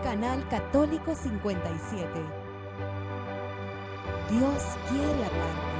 Canal Católico 57. Dios quiere hablarte.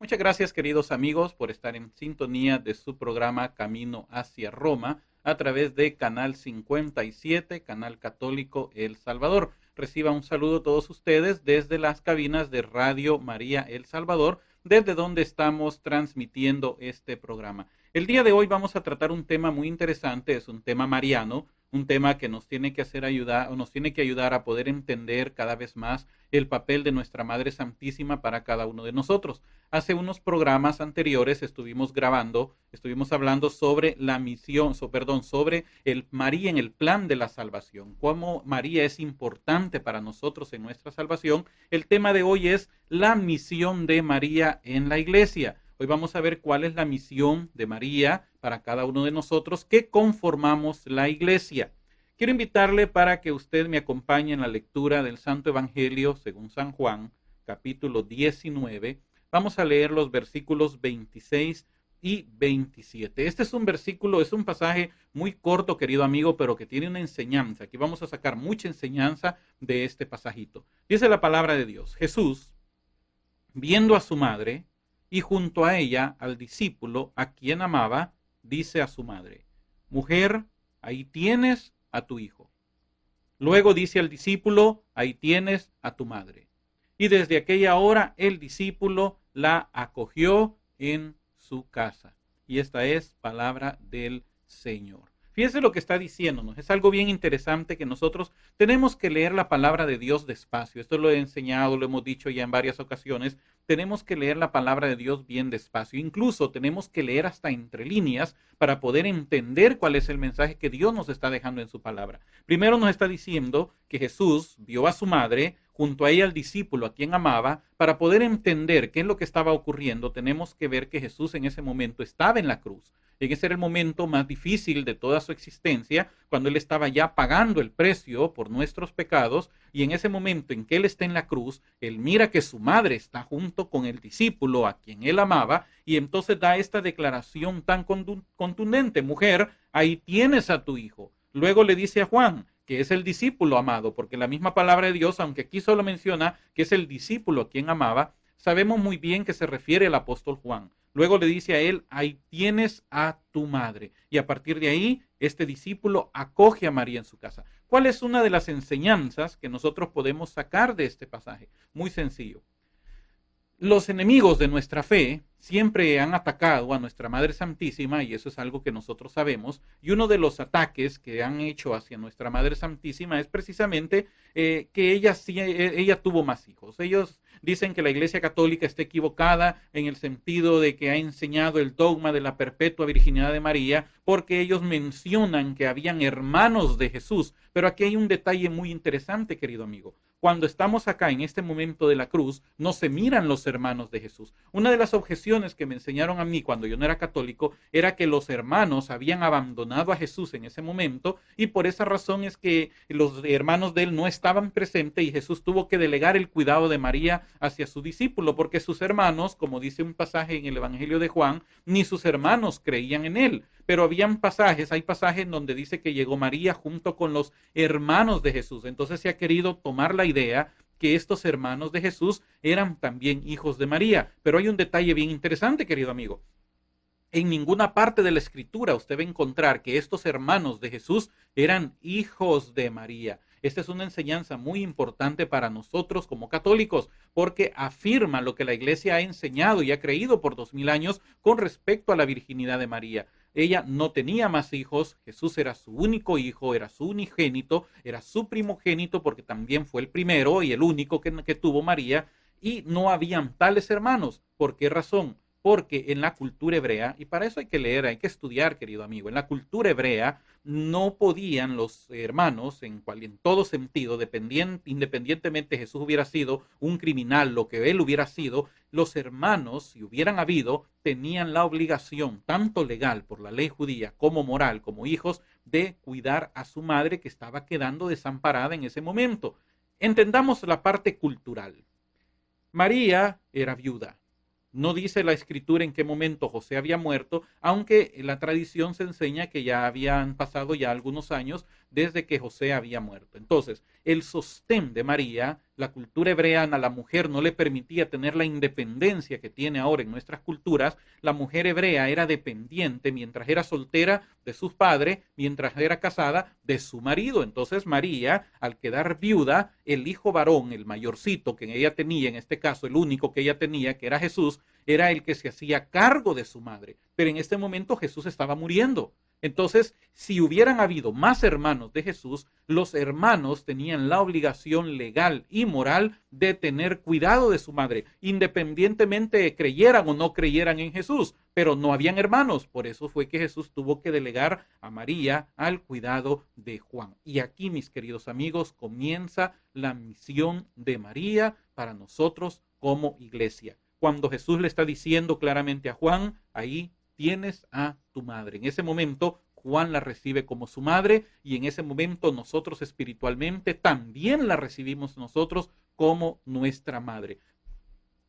Muchas gracias, queridos amigos, por estar en sintonía de su programa Camino hacia Roma a través de Canal 57, Canal Católico El Salvador. Reciba un saludo todos ustedes desde las cabinas de Radio María El Salvador, desde donde estamos transmitiendo este programa. El día de hoy vamos a tratar un tema muy interesante, es un tema mariano, un tema que nos tiene que ayudar a poder entender cada vez más el papel de nuestra Madre Santísima para cada uno de nosotros. Hace unos programas anteriores estuvimos hablando sobre la misión, sobre el María en el plan de la salvación, cómo María es importante para nosotros en nuestra salvación. El tema de hoy es la misión de María en la Iglesia. Hoy vamos a ver cuál es la misión de María para cada uno de nosotros que conformamos la Iglesia. Quiero invitarle para que usted me acompañe en la lectura del Santo Evangelio según San Juan, capítulo 19. Vamos a leer los versículos 26 y 27. Este es un pasaje muy corto, querido amigo, pero que tiene una enseñanza. Aquí vamos a sacar mucha enseñanza de este pasajito. Dice la palabra de Dios: Jesús, viendo a su madre y junto a ella al discípulo a quien amaba, dice a su madre: Mujer, ahí tienes a tu hijo. Luego dice al discípulo: ahí tienes a tu madre. Y desde aquella hora el discípulo la acogió en su casa. Y esta es palabra del Señor. Fíjese lo que está diciéndonos. Es algo bien interesante que nosotros tenemos que leer la palabra de Dios despacio. Esto lo he enseñado, lo hemos dicho ya en varias ocasiones. Tenemos que leer la palabra de Dios bien despacio. Incluso tenemos que leer hasta entre líneas para poder entender cuál es el mensaje que Dios nos está dejando en su palabra. Primero nos está diciendo que Jesús vio a su madre, junto a ella al discípulo a quien amaba. Para poder entender qué es lo que estaba ocurriendo, tenemos que ver que Jesús en ese momento estaba en la cruz. Ese era el momento más difícil de toda su existencia, cuando Él estaba ya pagando el precio por nuestros pecados, y en ese momento en que Él está en la cruz, Él mira que su madre está junto con el discípulo a quien Él amaba, y entonces da esta declaración tan contundente: Mujer, ahí tienes a tu hijo. Luego le dice a Juan, que es el discípulo amado, porque la misma palabra de Dios, aunque aquí solo menciona que es el discípulo a quien amaba, sabemos muy bien que se refiere al apóstol Juan. Luego le dice a él: ahí tienes a tu madre. Y a partir de ahí, este discípulo acoge a María en su casa. ¿Cuál es una de las enseñanzas que nosotros podemos sacar de este pasaje? Muy sencillo. Los enemigos de nuestra fe siempre han atacado a nuestra Madre Santísima, y eso es algo que nosotros sabemos, y uno de los ataques que han hecho hacia nuestra Madre Santísima es precisamente que ella tuvo más hijos. Ellos dicen que la Iglesia Católica está equivocada en el sentido de que ha enseñado el dogma de la perpetua virginidad de María, porque ellos mencionan que habían hermanos de Jesús. Pero aquí hay un detalle muy interesante, querido amigo. Cuando estamos acá en este momento de la cruz, no se miran los hermanos de Jesús. Una de las objeciones que me enseñaron a mí cuando yo no era católico era que los hermanos habían abandonado a Jesús en ese momento, y por esa razón es que los hermanos de él no estaban presentes y Jesús tuvo que delegar el cuidado de María hacia su discípulo, porque sus hermanos, como dice un pasaje en el Evangelio de Juan, ni sus hermanos creían en él. Pero hay pasajes en donde dice que llegó María junto con los hermanos de Jesús. Entonces se ha querido tomar la idea que estos hermanos de Jesús eran también hijos de María. Pero hay un detalle bien interesante, querido amigo. En ninguna parte de la Escritura usted va a encontrar que estos hermanos de Jesús eran hijos de María. Esta es una enseñanza muy importante para nosotros como católicos, porque afirma lo que la Iglesia ha enseñado y ha creído por 2000 años con respecto a la virginidad de María. Ella no tenía más hijos, Jesús era su único hijo, era su unigénito, era su primogénito, porque también fue el primero y el único que tuvo María, y no habían tales hermanos. ¿Por qué razón? porque en la cultura hebrea, y para eso hay que leer, hay que estudiar, querido amigo, en la cultura hebrea no podían los hermanos, en todo sentido, independientemente Jesús hubiera sido un criminal, lo que él hubiera sido, los hermanos, si hubieran habido, tenían la obligación, tanto legal por la ley judía como moral, como hijos, de cuidar a su madre que estaba quedando desamparada en ese momento. Entendamos la parte cultural. María era viuda. No dice la escritura en qué momento José había muerto, aunque la tradición se enseña que ya habían pasado ya algunos años desde que José había muerto. Entonces, el sostén de María, la cultura hebrea, a la mujer no le permitía tener la independencia que tiene ahora en nuestras culturas. La mujer hebrea era dependiente mientras era soltera de sus padres, mientras era casada de su marido. Entonces María, al quedar viuda, el hijo varón, el mayorcito que ella tenía, en este caso el único que ella tenía, que era Jesús, era el que se hacía cargo de su madre. Pero en este momento Jesús estaba muriendo. Entonces, si hubieran habido más hermanos de Jesús, los hermanos tenían la obligación legal y moral de tener cuidado de su madre, independientemente de creyeran o no creyeran en Jesús, pero no habían hermanos. Por eso fue que Jesús tuvo que delegar a María al cuidado de Juan. Y aquí, mis queridos amigos, comienza la misión de María para nosotros como iglesia. Cuando Jesús le está diciendo claramente a Juan, ahí tienes a tu madre. En ese momento Juan la recibe como su madre y en ese momento nosotros espiritualmente también la recibimos nosotros como nuestra madre.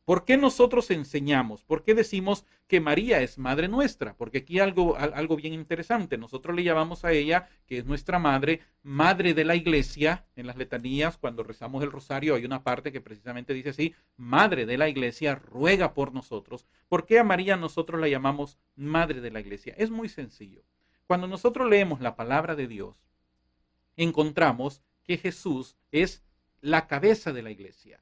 ¿Por qué nosotros enseñamos? ¿Por qué decimos que María es madre nuestra? Porque aquí algo bien interesante. Nosotros le llamamos a ella, que es nuestra madre, madre de la iglesia. En las letanías, cuando rezamos el rosario, hay una parte que precisamente dice así, madre de la iglesia, ruega por nosotros. ¿Por qué a María nosotros la llamamos madre de la iglesia? Es muy sencillo. Cuando nosotros leemos la palabra de Dios, encontramos que Jesús es la cabeza de la iglesia.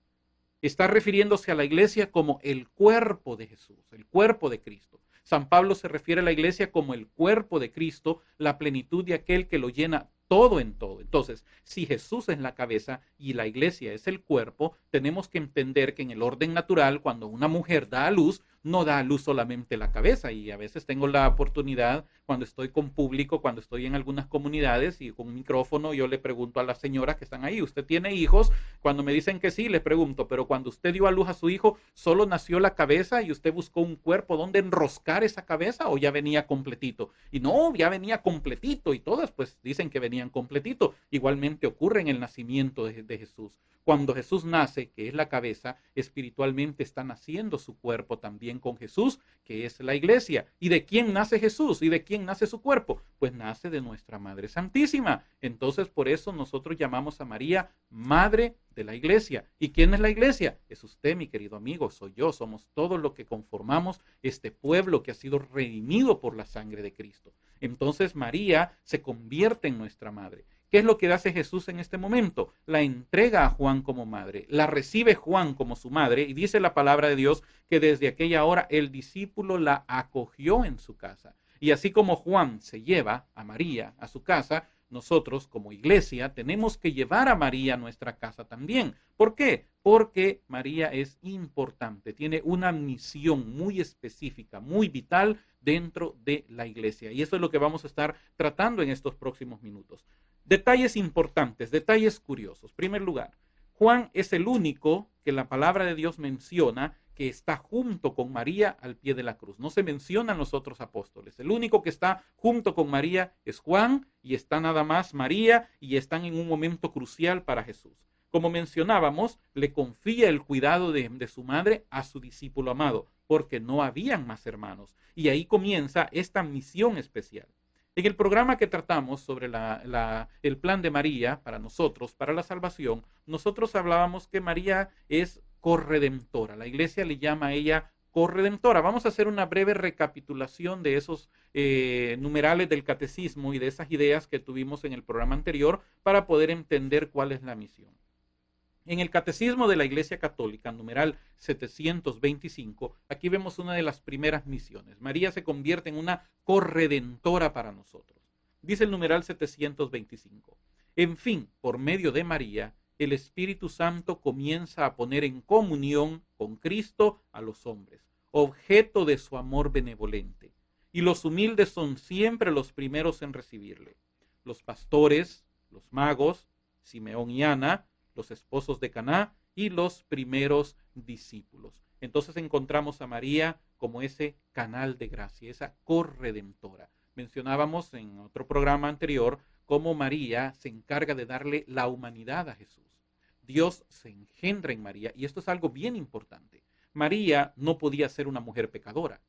Está refiriéndose a la iglesia como el cuerpo de Jesús, el cuerpo de Cristo. San Pablo se refiere a la iglesia como el cuerpo de Cristo, la plenitud de aquel que lo llena todo en todo. Entonces, si Jesús es la cabeza y la iglesia es el cuerpo, tenemos que entender que en el orden natural, cuando una mujer da a luz, no da a luz solamente la cabeza. Y a veces tengo la oportunidad, cuando estoy con público, cuando estoy en algunas comunidades y con un micrófono, yo le pregunto a las señoras que están ahí, ¿usted tiene hijos? Cuando me dicen que sí, les pregunto, pero cuando usted dio a luz a su hijo, ¿solo nació la cabeza y usted buscó un cuerpo donde enroscar esa cabeza o ya venía completito? Y no, ya venía completito y todas pues dicen que venían completito. Igualmente ocurre en el nacimiento de Jesús. Cuando Jesús nace, que es la cabeza, espiritualmente está naciendo su cuerpo también con Jesús, que es la iglesia. ¿Y de quién nace Jesús? ¿Y de quién nace su cuerpo? Pues nace de nuestra Madre Santísima. Entonces, por eso nosotros llamamos a María Madre de la iglesia. ¿Y quién es la iglesia? Es usted, mi querido amigo, soy yo, somos todos los que conformamos este pueblo que ha sido redimido por la sangre de Cristo. Entonces, María se convierte en nuestra madre. ¿Qué es lo que hace Jesús en este momento? La entrega a Juan como madre, la recibe Juan como su madre y dice la palabra de Dios que desde aquella hora el discípulo la acogió en su casa. Y así como Juan se lleva a María a su casa, nosotros como iglesia tenemos que llevar a María a nuestra casa también. ¿Por qué? Porque María es importante, tiene una misión muy específica, muy vital dentro de la iglesia. Y eso es lo que vamos a estar tratando en estos próximos minutos. Detalles importantes, detalles curiosos. En primer lugar, Juan es el único que la palabra de Dios menciona que está junto con María al pie de la cruz. No se mencionan los otros apóstoles. El único que está junto con María es Juan y está nada más María y están en un momento crucial para Jesús. Como mencionábamos, le confía el cuidado de su madre a su discípulo amado, porque no habían más hermanos. Y ahí comienza esta misión especial. En el programa que tratamos sobre el plan de María para nosotros, para la salvación, nosotros hablábamos que María es corredentora. La iglesia le llama a ella corredentora. Vamos a hacer una breve recapitulación de esos numerales del catecismo y de esas ideas que tuvimos en el programa anterior para poder entender cuál es la misión. En el Catecismo de la Iglesia Católica, numeral 725, aquí vemos una de las primeras misiones. María se convierte en una corredentora para nosotros. Dice el numeral 725. En fin, por medio de María, el Espíritu Santo comienza a poner en comunión con Cristo a los hombres, objeto de su amor benevolente. Y los humildes son siempre los primeros en recibirle. Los pastores, los magos, Simeón y Ana, los esposos de Caná y los primeros discípulos. Entonces encontramos a María como ese canal de gracia, esa corredentora. Mencionábamos en otro programa anterior cómo María se encarga de darle la humanidad a Jesús. Dios se engendra en María y esto es algo bien importante. María no podía ser una mujer pecadora.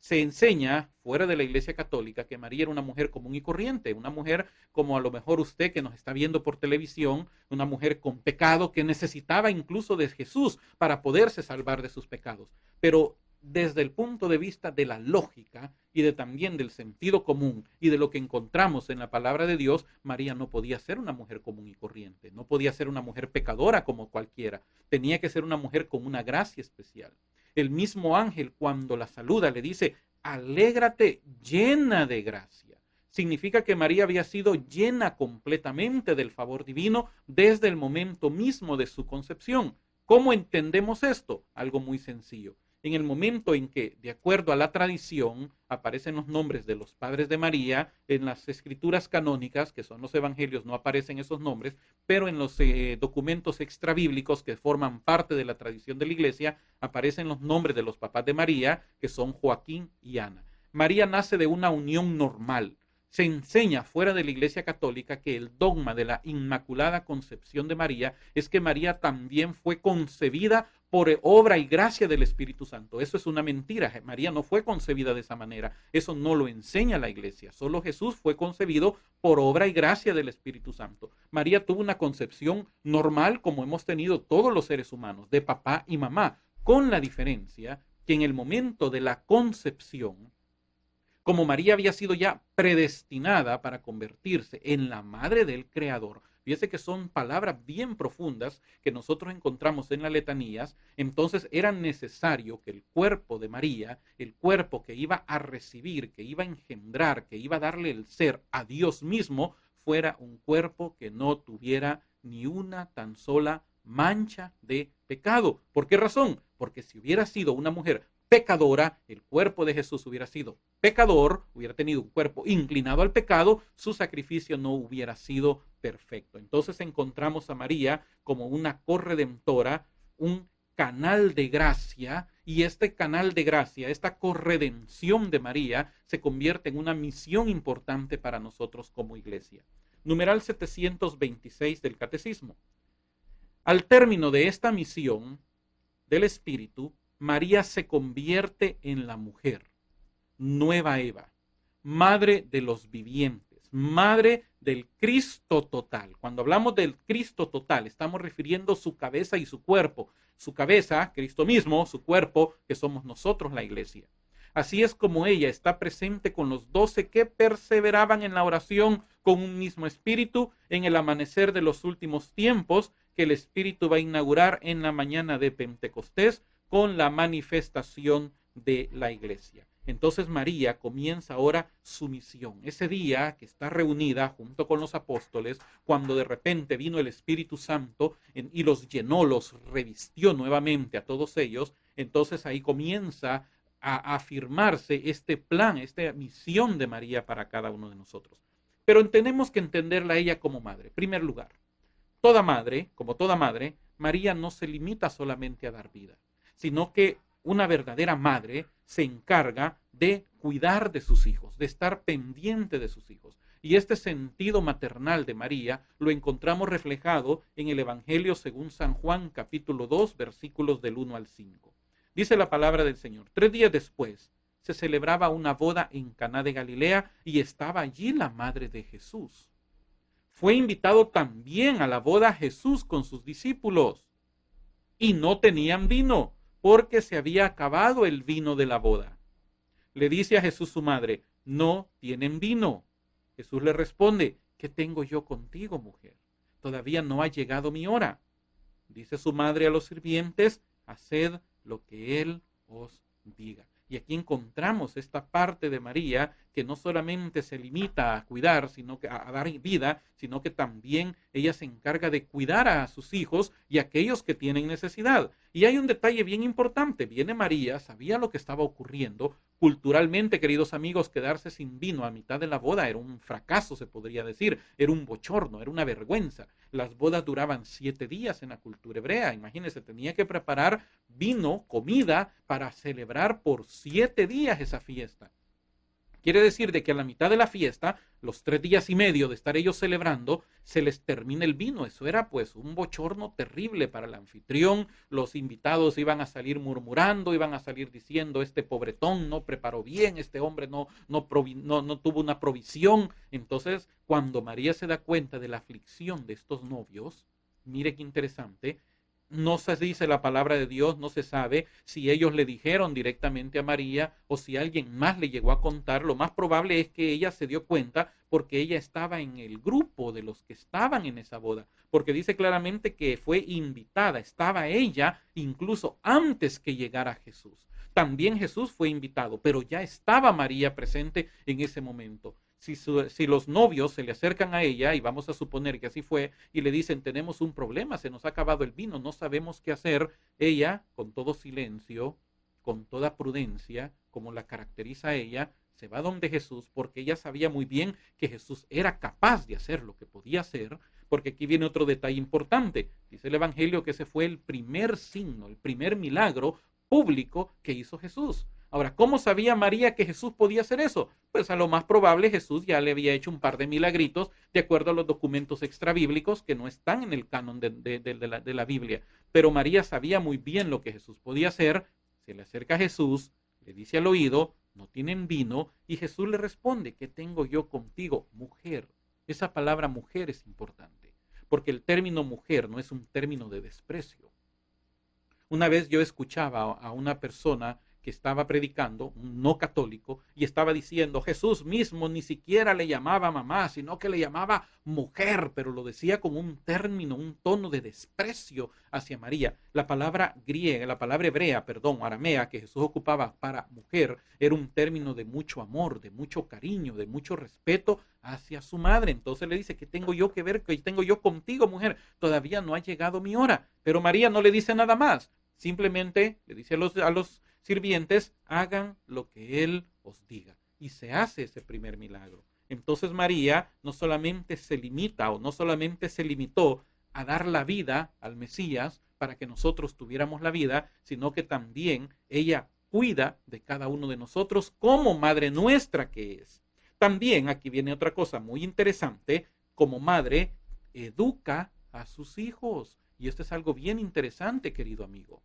Se enseña fuera de la Iglesia Católica que María era una mujer común y corriente, una mujer como a lo mejor usted que nos está viendo por televisión, una mujer con pecado que necesitaba incluso de Jesús para poderse salvar de sus pecados. Pero desde el punto de vista de la lógica y también del sentido común y de lo que encontramos en la palabra de Dios, María no podía ser una mujer común y corriente, no podía ser una mujer pecadora como cualquiera, tenía que ser una mujer con una gracia especial. El mismo ángel cuando la saluda le dice, alégrate llena de gracia. Significa que María había sido llena completamente del favor divino desde el momento mismo de su concepción. ¿Cómo entendemos esto? Algo muy sencillo. En el momento en que, de acuerdo a la tradición, aparecen los nombres de los padres de María, en las escrituras canónicas, que son los evangelios, no aparecen esos nombres, pero en los documentos extrabíblicos que forman parte de la tradición de la iglesia, aparecen los nombres de los papás de María, que son Joaquín y Ana. María nace de una unión normal. Se enseña fuera de la Iglesia Católica que el dogma de la Inmaculada Concepción de María es que María también fue concebida por obra y gracia del Espíritu Santo. Eso es una mentira. María no fue concebida de esa manera. Eso no lo enseña la Iglesia. Solo Jesús fue concebido por obra y gracia del Espíritu Santo. María tuvo una concepción normal como hemos tenido todos los seres humanos, de papá y mamá, con la diferencia que en el momento de la concepción, como María había sido ya predestinada para convertirse en la madre del Creador, fíjese que son palabras bien profundas que nosotros encontramos en las letanías, entonces era necesario que el cuerpo de María, el cuerpo que iba a recibir, que iba a engendrar, que iba a darle el ser a Dios mismo, fuera un cuerpo que no tuviera ni una tan sola mancha de pecado. ¿Por qué razón? Porque si hubiera sido una mujer pecadora, el cuerpo de Jesús hubiera sido pecador, hubiera tenido un cuerpo inclinado al pecado, su sacrificio no hubiera sido perfecto. Entonces encontramos a María como una corredentora, un canal de gracia, y este canal de gracia, esta corredención de María, se convierte en una misión importante para nosotros como iglesia. Numeral 726 del Catecismo. Al término de esta misión del Espíritu, María se convierte en la mujer, nueva Eva, madre de los vivientes, madre del Cristo total. Cuando hablamos del Cristo total, estamos refiriendo su cabeza y su cuerpo. Su cabeza, Cristo mismo, su cuerpo, que somos nosotros la iglesia. Así es como ella está presente con los 12 que perseveraban en la oración con un mismo espíritu en el amanecer de los últimos tiempos que el Espíritu va a inaugurar en la mañana de Pentecostés con la manifestación de la iglesia. Entonces María comienza ahora su misión. Ese día que está reunida junto con los apóstoles, cuando de repente vino el Espíritu Santo y los llenó, los revistió nuevamente a todos ellos, entonces ahí comienza a afirmarse este plan, esta misión de María para cada uno de nosotros. Pero tenemos que entenderla a ella como madre. En primer lugar, toda madre, como toda madre, María no se limita solamente a dar vida, sino que una verdadera madre se encarga de cuidar de sus hijos, de estar pendiente de sus hijos. Y este sentido maternal de María lo encontramos reflejado en el Evangelio según San Juan, capítulo 2, versículos del 1 al 5. Dice la palabra del Señor: 3 días después se celebraba una boda en Caná de Galilea y estaba allí la madre de Jesús. Fue invitado también a la boda Jesús con sus discípulos y no tenían vino, porque se había acabado el vino de la boda. Le dice a Jesús su madre: no tienen vino. Jesús le responde: ¿qué tengo yo contigo, mujer? Todavía no ha llegado mi hora. Dice su madre a los sirvientes: haced lo que él os diga. Y aquí encontramos esta parte de María que no solamente se limita a cuidar, sino que a dar vida, sino que también ella se encarga de cuidar a sus hijos y a aquellos que tienen necesidad. Y hay un detalle bien importante. Viene María, sabía lo que estaba ocurriendo. Culturalmente, queridos amigos, quedarse sin vino a mitad de la boda era un fracaso, se podría decir. Era un bochorno, era una vergüenza. Las bodas duraban 7 días en la cultura hebrea. Imagínense, tenía que preparar vino, comida, para celebrar por 7 días esa fiesta. Quiere decir de que a la mitad de la fiesta, los 3 días y medio de estar ellos celebrando, se les termina el vino. Eso era pues un bochorno terrible para el anfitrión. Los invitados iban a salir murmurando, iban a salir diciendo, este pobretón no preparó bien, este hombre no tuvo una provisión. Entonces, cuando María se da cuenta de la aflicción de estos novios, mire qué interesante, no se dice la palabra de Dios, no se sabe si ellos le dijeron directamente a María o si alguien más le llegó a contar. Lo más probable es que ella se dio cuenta porque ella estaba en el grupo de los que estaban en esa boda, porque dice claramente que fue invitada, estaba ella incluso antes que llegara Jesús. También Jesús fue invitado, pero ya estaba María presente en ese momento. Si los novios se le acercan a ella, y vamos a suponer que así fue, y le dicen, tenemos un problema, se nos ha acabado el vino, no sabemos qué hacer, ella, con todo silencio, con toda prudencia, como la caracteriza ella, se va donde Jesús, porque ella sabía muy bien que Jesús era capaz de hacer lo que podía hacer, porque aquí viene otro detalle importante. Dice el Evangelio que ese fue el primer signo, el primer milagro público que hizo Jesús. Ahora, ¿cómo sabía María que Jesús podía hacer eso? Pues a lo más probable Jesús ya le había hecho un par de milagritos de acuerdo a los documentos extrabíblicos que no están en el canon de la Biblia. Pero María sabía muy bien lo que Jesús podía hacer. Se le acerca a Jesús, le dice al oído, no tienen vino, y Jesús le responde, ¿qué tengo yo contigo, mujer? Esa palabra mujer es importante, porque el término mujer no es un término de desprecio. Una vez yo escuchaba a una persona que estaba predicando, un no católico, y estaba diciendo, Jesús mismo ni siquiera le llamaba mamá, sino que le llamaba mujer, pero lo decía con un término, un tono de desprecio hacia María. La palabra griega, la palabra hebrea, aramea, que Jesús ocupaba para mujer, era un término de mucho amor, de mucho cariño, de mucho respeto hacia su madre. Entonces le dice, ¿qué tengo yo que ver? ¿Qué tengo yo contigo, mujer? Todavía no ha llegado mi hora. Pero María no le dice nada más. Simplemente le dice a los sirvientes, hagan lo que Él os diga. Y se hace ese primer milagro. Entonces María no solamente se limita o no solamente se limitó a dar la vida al Mesías para que nosotros tuviéramos la vida, sino que también ella cuida de cada uno de nosotros como madre nuestra que es. También aquí viene otra cosa muy interesante, como madre educa a sus hijos. Y esto es algo bien interesante, querido amigo.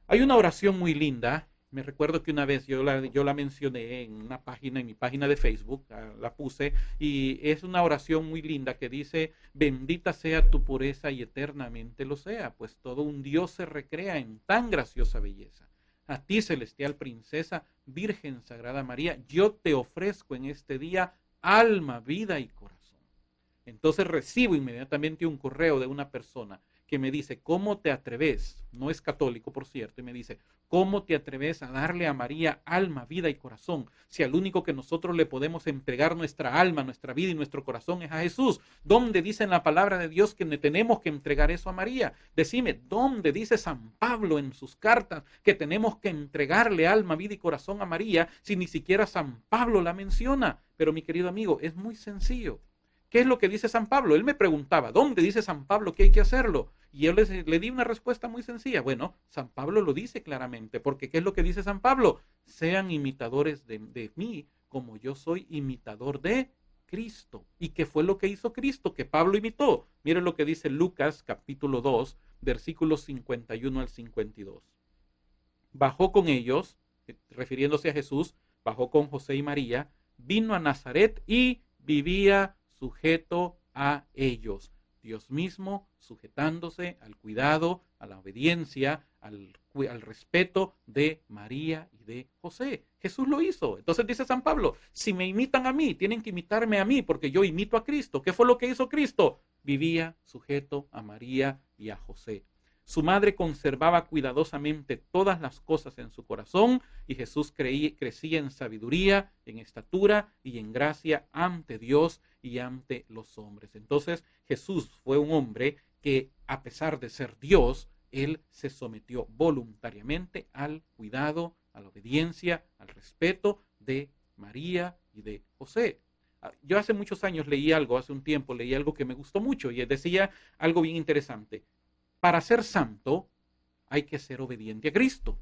Hay una oración muy linda. Me recuerdo que una vez yo la mencioné en una página, en mi página de Facebook, la puse, y es una oración muy linda que dice, bendita sea tu pureza y eternamente lo sea, pues todo un Dios se recrea en tan graciosa belleza. A ti, celestial princesa, Virgen Sagrada María, yo te ofrezco en este día alma, vida y corazón. Entonces recibo inmediatamente un correo de una persona que me dice, ¿cómo te atreves? No es católico, por cierto, y me dice, ¿cómo te atreves a darle a María alma, vida y corazón? Si al único que nosotros le podemos entregar nuestra alma, nuestra vida y nuestro corazón es a Jesús. ¿Dónde dice en la palabra de Dios que le tenemos que entregar eso a María? Decime, ¿dónde dice San Pablo en sus cartas que tenemos que entregarle alma, vida y corazón a María si ni siquiera San Pablo la menciona? Pero mi querido amigo, es muy sencillo. ¿Qué es lo que dice San Pablo? Él me preguntaba, ¿dónde dice San Pablo que hay que hacerlo? Y yo le di una respuesta muy sencilla. Bueno, San Pablo lo dice claramente, porque ¿qué es lo que dice San Pablo? Sean imitadores de mí, como yo soy imitador de Cristo. ¿Y qué fue lo que hizo Cristo? Que Pablo imitó. Miren lo que dice Lucas capítulo 2, versículos 51 al 52. Bajó con ellos, refiriéndose a Jesús, bajó con José y María, vino a Nazaret y vivía sujeto a ellos. Dios mismo sujetándose al cuidado, a la obediencia, al respeto de María y de José. Jesús lo hizo. Entonces dice San Pablo, si me imitan a mí, tienen que imitarme a mí, porque yo imito a Cristo. ¿Qué fue lo que hizo Cristo? Vivía sujeto a María y a José. Su madre conservaba cuidadosamente todas las cosas en su corazón y Jesús crecía en sabiduría, en estatura y en gracia ante Dios y ante los hombres. Entonces Jesús fue un hombre que, a pesar de ser Dios, él se sometió voluntariamente al cuidado, a la obediencia, al respeto de María y de José. Yo hace muchos años hace un tiempo leí algo que me gustó mucho y decía algo bien interesante. Para ser santo hay que ser obediente a Cristo.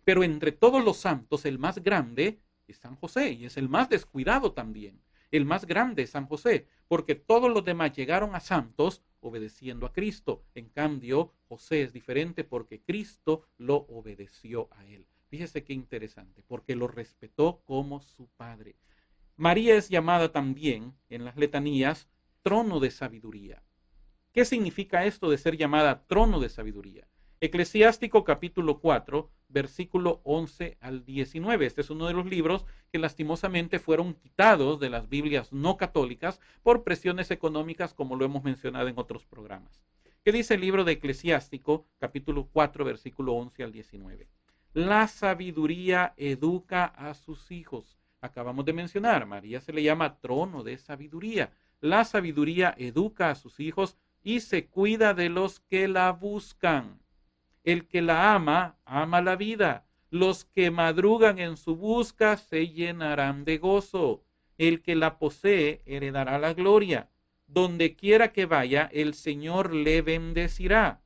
Pero entre todos los santos, el más grande es San José y es el más descuidado también. El más grande es San José, porque todos los demás llegaron a santos obedeciendo a Cristo. En cambio, José es diferente porque Cristo lo obedeció a él. Fíjese qué interesante, porque lo respetó como su padre. María es llamada también en las letanías trono de sabiduría. ¿Qué significa esto de ser llamada trono de sabiduría? Eclesiástico capítulo 4, versículo 11 al 19. Este es uno de los libros que lastimosamente fueron quitados de las Biblias no católicas por presiones económicas, como lo hemos mencionado en otros programas. ¿Qué dice el libro de Eclesiástico capítulo 4, versículo 11 al 19? La sabiduría educa a sus hijos. Acabamos de mencionar, María se le llama trono de sabiduría. La sabiduría educa a sus hijos y se cuida de los que la buscan. El que la ama, ama la vida. Los que madrugan en su busca se llenarán de gozo. El que la posee heredará la gloria. Donde quiera que vaya, el Señor le bendecirá.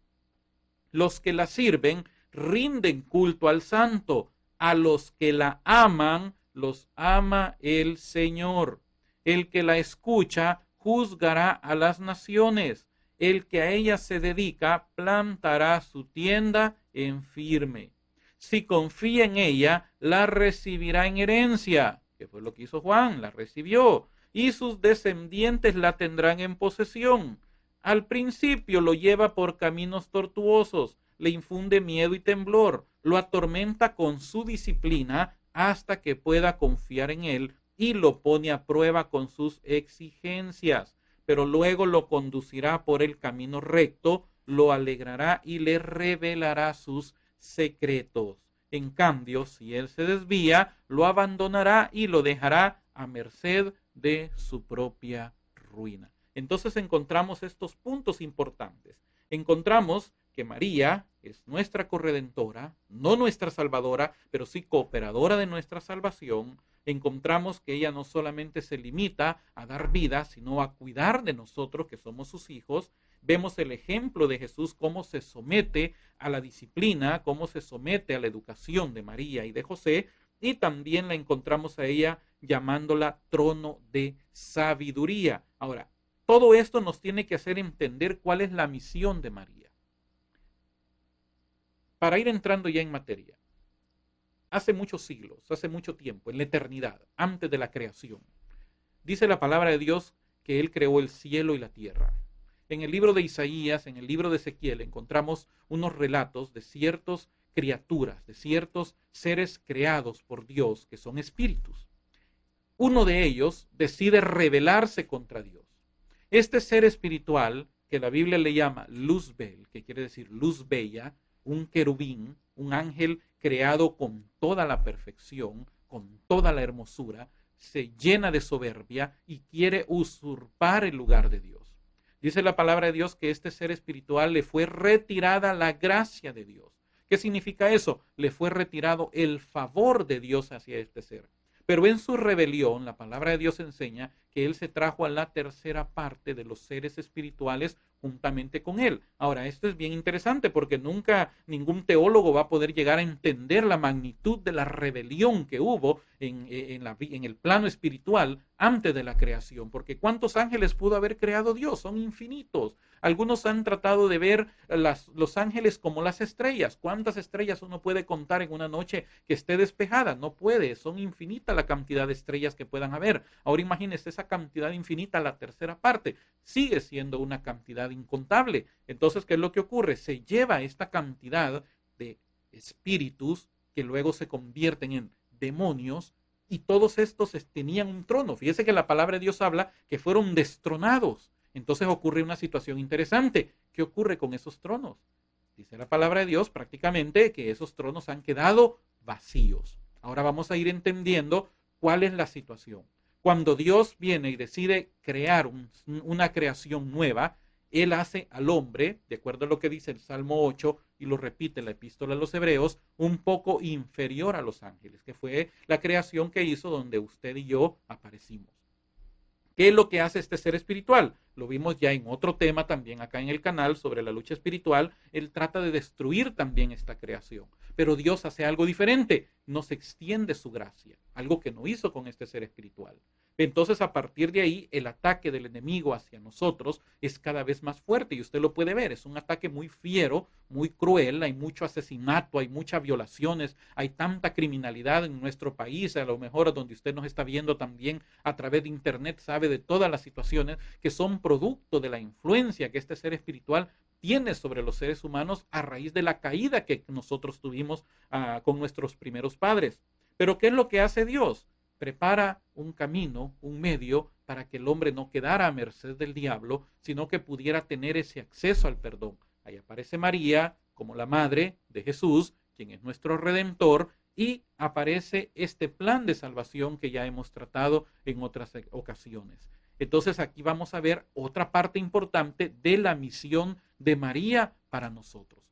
Los que la sirven rinden culto al Santo. A los que la aman, los ama el Señor. El que la escucha juzgará a las naciones. El que a ella se dedica plantará su tienda en firme. Si confía en ella, la recibirá en herencia, que fue lo que hizo Juan, la recibió, y sus descendientes la tendrán en posesión. Al principio lo lleva por caminos tortuosos, le infunde miedo y temblor, lo atormenta con su disciplina hasta que pueda confiar en él y lo pone a prueba con sus exigencias. Pero luego lo conducirá por el camino recto, lo alegrará y le revelará sus secretos. En cambio, si él se desvía, lo abandonará y lo dejará a merced de su propia ruina. Entonces encontramos estos puntos importantes. Encontramos que María es nuestra corredentora, no nuestra salvadora, pero sí cooperadora de nuestra salvación. Encontramos que ella no solamente se limita a dar vida, sino a cuidar de nosotros que somos sus hijos. Vemos el ejemplo de Jesús, cómo se somete a la disciplina, cómo se somete a la educación de María y de José, y también la encontramos a ella llamándola trono de sabiduría. Ahora, todo esto nos tiene que hacer entender cuál es la misión de María. Para ir entrando ya en materia, hace muchos siglos, hace mucho tiempo, en la eternidad, antes de la creación, dice la palabra de Dios que Él creó el cielo y la tierra. En el libro de Isaías, en el libro de Ezequiel, encontramos unos relatos de ciertas criaturas, de ciertos seres creados por Dios que son espíritus. Uno de ellos decide rebelarse contra Dios. Este ser espiritual, que la Biblia le llama Luzbel, que quiere decir luz bella, un querubín, un ángel creado con toda la perfección, con toda la hermosura, se llena de soberbia y quiere usurpar el lugar de Dios. Dice la palabra de Dios que este ser espiritual le fue retirada la gracia de Dios. ¿Qué significa eso? Le fue retirado el favor de Dios hacia este ser. Pero en su rebelión, la palabra de Dios enseña que él se trajo a la tercera parte de los seres espirituales juntamente con él. Ahora, esto es bien interesante porque nunca ningún teólogo va a poder llegar a entender la magnitud de la rebelión que hubo en el plano espiritual antes de la creación. Porque ¿cuántos ángeles pudo haber creado Dios? Son infinitos. Algunos han tratado de ver los ángeles como las estrellas. ¿Cuántas estrellas uno puede contar en una noche que esté despejada? No puede. Son infinitas la cantidad de estrellas que puedan haber. Ahora imagínese esa cantidad infinita, la tercera parte. Sigue siendo una cantidad incontable. Entonces, ¿qué es lo que ocurre? Se lleva esta cantidad de espíritus que luego se convierten en demonios y todos estos tenían un trono. Fíjese que la palabra de Dios habla que fueron destronados. Entonces ocurre una situación interesante. ¿Qué ocurre con esos tronos? Dice la palabra de Dios prácticamente que esos tronos han quedado vacíos. Ahora vamos a ir entendiendo cuál es la situación. Cuando Dios viene y decide crear una creación nueva, Él hace al hombre, de acuerdo a lo que dice el Salmo 8, y lo repite la epístola a los Hebreos, un poco inferior a los ángeles, que fue la creación que hizo donde usted y yo aparecimos. ¿Qué es lo que hace este ser espiritual? Lo vimos ya en otro tema también acá en el canal sobre la lucha espiritual. Él trata de destruir también esta creación. Pero Dios hace algo diferente. Nos extiende su gracia, algo que no hizo con este ser espiritual. Entonces, a partir de ahí, el ataque del enemigo hacia nosotros es cada vez más fuerte y usted lo puede ver. Es un ataque muy fiero, muy cruel. Hay mucho asesinato, hay muchas violaciones, hay tanta criminalidad en nuestro país. A lo mejor donde usted nos está viendo también a través de internet sabe de todas las situaciones que son producto de la influencia que este ser espiritual tiene sobre los seres humanos a raíz de la caída que nosotros tuvimos con nuestros primeros padres. Pero ¿qué es lo que hace Dios? Prepara un camino, un medio para que el hombre no quedara a merced del diablo, sino que pudiera tener ese acceso al perdón. Ahí aparece María como la madre de Jesús, quien es nuestro redentor, y aparece este plan de salvación que ya hemos tratado en otras ocasiones. Entonces aquí vamos a ver otra parte importante de la misión de María para nosotros.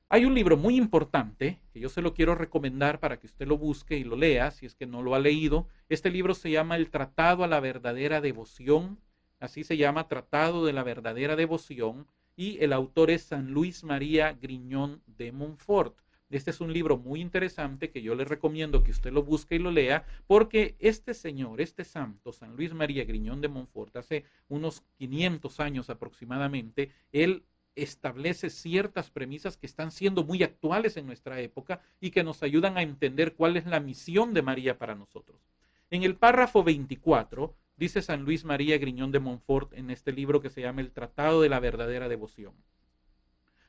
Hay un libro muy importante que yo se lo quiero recomendar para que usted lo busque y lo lea si es que no lo ha leído. Este libro se llama El Tratado a la Verdadera Devoción. Así se llama, Tratado de la Verdadera Devoción. Y el autor es San Luis María Griñón de Montfort. Este es un libro muy interesante que yo le recomiendo que usted lo busque y lo lea, porque este señor, este santo, San Luis María Griñón de Montfort, hace unos 500 años aproximadamente, él establece ciertas premisas que están siendo muy actuales en nuestra época y que nos ayudan a entender cuál es la misión de María para nosotros. En el párrafo 24, dice San Luis María Griñón de Montfort en este libro que se llama El Tratado de la Verdadera Devoción.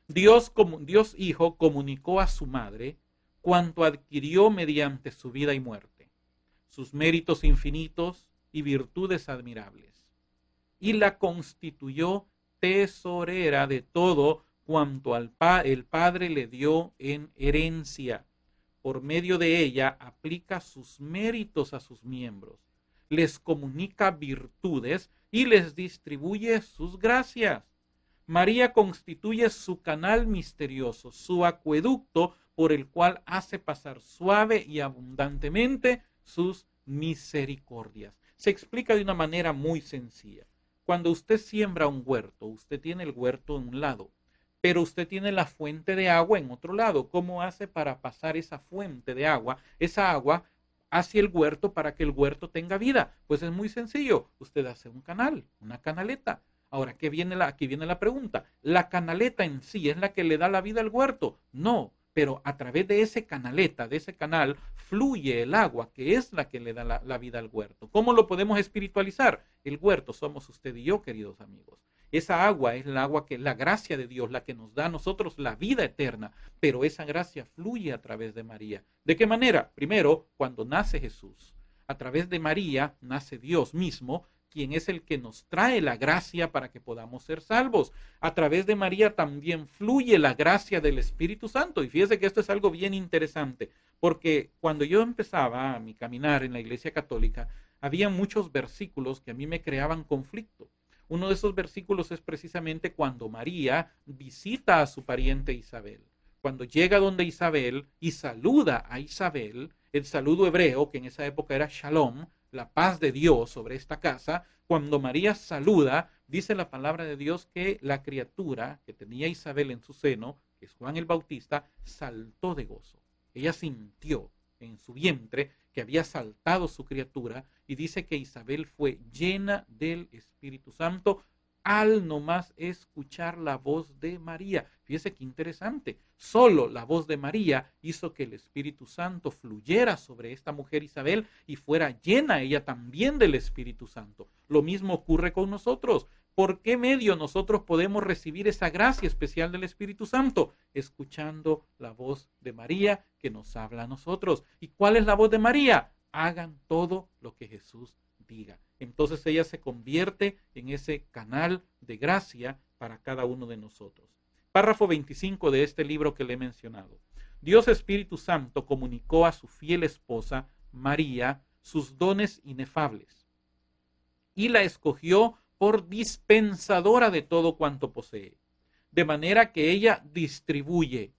Dios Hijo comunicó a su madre cuanto adquirió mediante su vida y muerte, sus méritos infinitos y virtudes admirables, y la constituyó tesorera de todo cuanto el Padre le dio en herencia. Por medio de ella aplica sus méritos a sus miembros, les comunica virtudes y les distribuye sus gracias. María constituye su canal misterioso, su acueducto por el cual hace pasar suave y abundantemente sus misericordias. Se explica de una manera muy sencilla. Cuando usted siembra un huerto, usted tiene el huerto en un lado, pero usted tiene la fuente de agua en otro lado. ¿Cómo hace para pasar esa fuente de agua, esa agua hacia el huerto para que el huerto tenga vida? Pues es muy sencillo. Usted hace un canal, una canaleta. Ahora, aquí viene la pregunta. ¿La canaleta en sí es la que le da la vida al huerto? No, pero a través de ese canaleta, de ese canal, fluye el agua, que es la que le da la vida al huerto. ¿Cómo lo podemos espiritualizar? El huerto somos usted y yo, queridos amigos. Esa agua es el agua que la gracia de Dios, la que nos da a nosotros la vida eterna, pero esa gracia fluye a través de María. ¿De qué manera? Primero, cuando nace Jesús. A través de María nace Dios mismo, quien es el que nos trae la gracia para que podamos ser salvos. A través de María también fluye la gracia del Espíritu Santo. Y fíjese que esto es algo bien interesante, porque cuando yo empezaba a mi caminar en la Iglesia Católica, había muchos versículos que a mí me creaban conflicto. Uno de esos versículos es precisamente cuando María visita a su pariente Isabel. Cuando llega donde Isabel y saluda a Isabel, el saludo hebreo, que en esa época era shalom, la paz de Dios sobre esta casa, cuando María saluda, dice la palabra de Dios que la criatura que tenía Isabel en su seno, que es Juan el Bautista, saltó de gozo. Ella sintió en su vientre que había saltado su criatura y dice que Isabel fue llena del Espíritu Santo al nomás escuchar la voz de María. Fíjese qué interesante. Solo la voz de María hizo que el Espíritu Santo fluyera sobre esta mujer Isabel y fuera llena ella también del Espíritu Santo. Lo mismo ocurre con nosotros. ¿Por qué medio nosotros podemos recibir esa gracia especial del Espíritu Santo? Escuchando la voz de María que nos habla a nosotros. ¿Y cuál es la voz de María? Hagan todo lo que Jesús diga. Entonces ella se convierte en ese canal de gracia para cada uno de nosotros. Párrafo 25 de este libro que le he mencionado. Dios Espíritu Santo comunicó a su fiel esposa, María, sus dones inefables y la escogió por dispensadora de todo cuanto posee, de manera que ella distribuye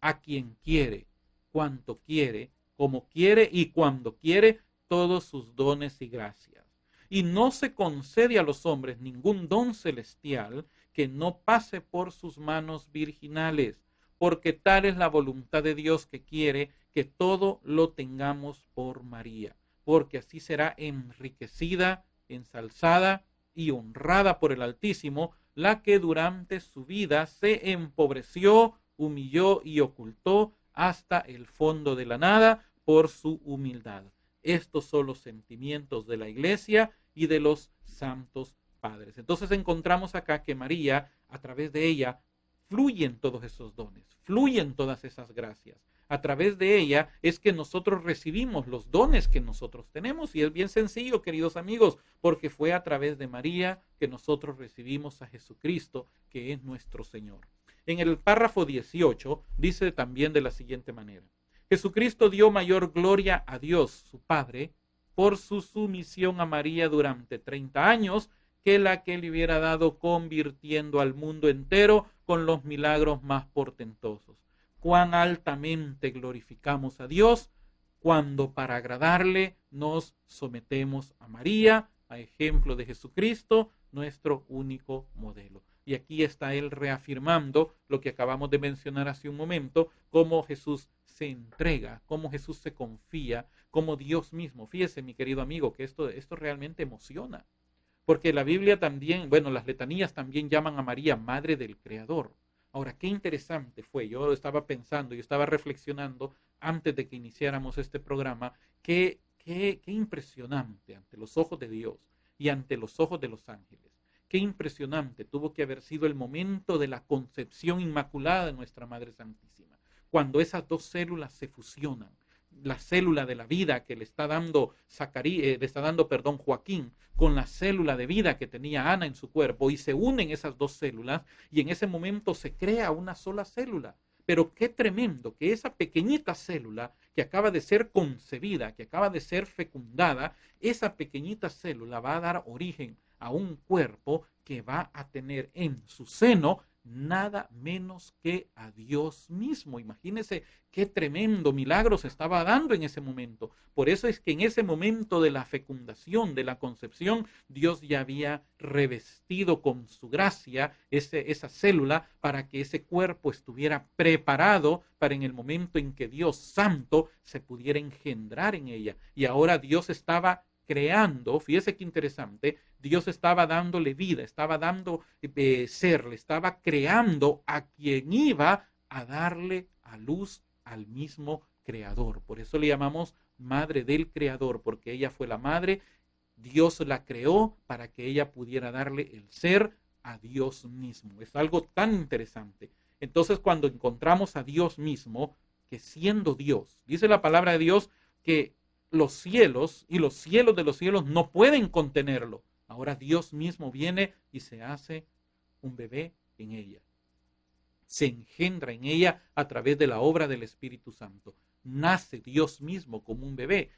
a quien quiere, cuanto quiere, como quiere y cuando quiere todos sus dones y gracias. Y no se concede a los hombres ningún don celestial que no pase por sus manos virginales, porque tal es la voluntad de Dios que quiere que todo lo tengamos por María, porque así será enriquecida, ensalzada y honrada por el Altísimo, la que durante su vida se empobreció, humilló y ocultó hasta el fondo de la nada por su humildad. Estos son los sentimientos de la Iglesia y de los santos padres. Entonces encontramos acá que María, a través de ella, fluyen todos esos dones, fluyen todas esas gracias. A través de ella es que nosotros recibimos los dones que nosotros tenemos. Y es bien sencillo, queridos amigos, porque fue a través de María que nosotros recibimos a Jesucristo, que es nuestro Señor. En el párrafo 18 dice también de la siguiente manera: Jesucristo dio mayor gloria a Dios, su Padre, por su sumisión a María durante 30 años, que la que le hubiera dado convirtiendo al mundo entero con los milagros más portentosos. Cuán altamente glorificamos a Dios cuando para agradarle nos sometemos a María, a ejemplo de Jesucristo, nuestro único modelo. Y aquí está él reafirmando lo que acabamos de mencionar hace un momento, cómo Jesús se entrega, cómo Jesús se confía, como Dios mismo. Fíjese, mi querido amigo, que esto realmente emociona. Porque la Biblia también, las letanías también llaman a María Madre del Creador. Ahora, qué interesante fue, yo estaba pensando y estaba reflexionando antes de que iniciáramos este programa, qué impresionante ante los ojos de Dios y ante los ojos de los ángeles. Qué impresionante tuvo que haber sido el momento de la concepción inmaculada de nuestra Madre Santísima, cuando esas dos células se fusionan. La célula de la vida que le está dando Joaquín con la célula de vida que tenía Ana en su cuerpo, y se unen esas dos células y en ese momento se crea una sola célula. Pero qué tremendo que esa pequeñita célula que acaba de ser concebida, que acaba de ser fecundada, esa pequeñita célula va a dar origen a un cuerpo que va a tener en su seno nada menos que a Dios mismo. Imagínense qué tremendo milagro se estaba dando en ese momento. Por eso es que en ese momento de la fecundación, de la concepción, Dios ya había revestido con su gracia esa célula para que ese cuerpo estuviera preparado para en el momento en que Dios Santo se pudiera engendrar en ella. Y ahora Dios estaba creando, fíjese qué interesante, Dios estaba dándole vida, estaba dando ser, le estaba creando a quien iba a darle a luz al mismo Creador. Por eso le llamamos Madre del Creador, porque ella fue la madre, Dios la creó para que ella pudiera darle el ser a Dios mismo. Es algo tan interesante. Entonces, cuando encontramos a Dios mismo, que siendo Dios, dice la palabra de Dios que los cielos y los cielos de los cielos no pueden contenerlo. Ahora Dios mismo viene y se hace un bebé en ella. Se engendra en ella a través de la obra del Espíritu Santo. Nace Dios mismo como un bebé.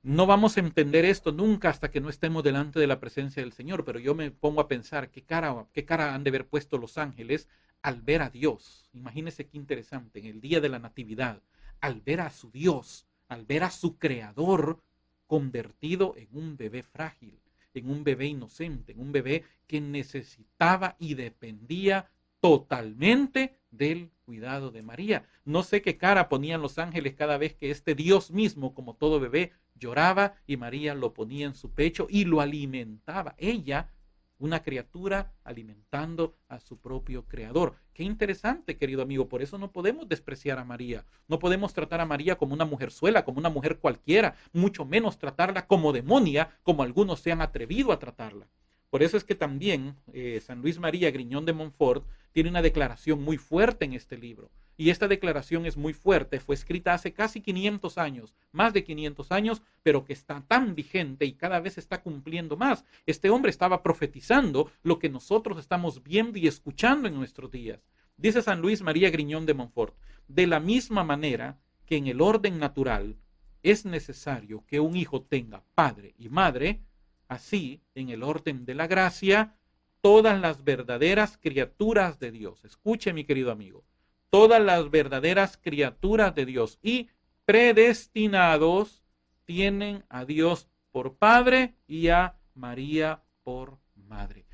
No vamos a entender esto nunca hasta que no estemos delante de la presencia del Señor, pero yo me pongo a pensar qué cara han de haber puesto los ángeles al ver a Dios. Imagínense qué interesante, en el día de la Natividad, al ver a su Dios, al ver a su Creador convertido en un bebé frágil, en un bebé inocente, en un bebé que necesitaba y dependía totalmente del cuidado de María. No sé qué cara ponían los ángeles cada vez que este Dios mismo, como todo bebé, lloraba y María lo ponía en su pecho y lo alimentaba. Ella, una criatura alimentando a su propio Creador. Qué interesante, querido amigo. Por eso no podemos despreciar a María. No podemos tratar a María como una mujerzuela, como una mujer cualquiera, mucho menos tratarla como demonia, como algunos se han atrevido a tratarla. Por eso es que también San Luis María Griñón de Montfort tiene una declaración muy fuerte en este libro. Y esta declaración es muy fuerte, fue escrita hace casi 500 años, más de 500 años, pero que está tan vigente y cada vez está cumpliendo más. Este hombre estaba profetizando lo que nosotros estamos viendo y escuchando en nuestros días. Dice San Luis María Griñón de Montfort, de la misma manera que en el orden natural es necesario que un hijo tenga padre y madre, así en el orden de la gracia, todas las verdaderas criaturas de Dios, escuche mi querido amigo, todas las verdaderas criaturas de Dios y predestinados tienen a Dios por padre y a María por madre.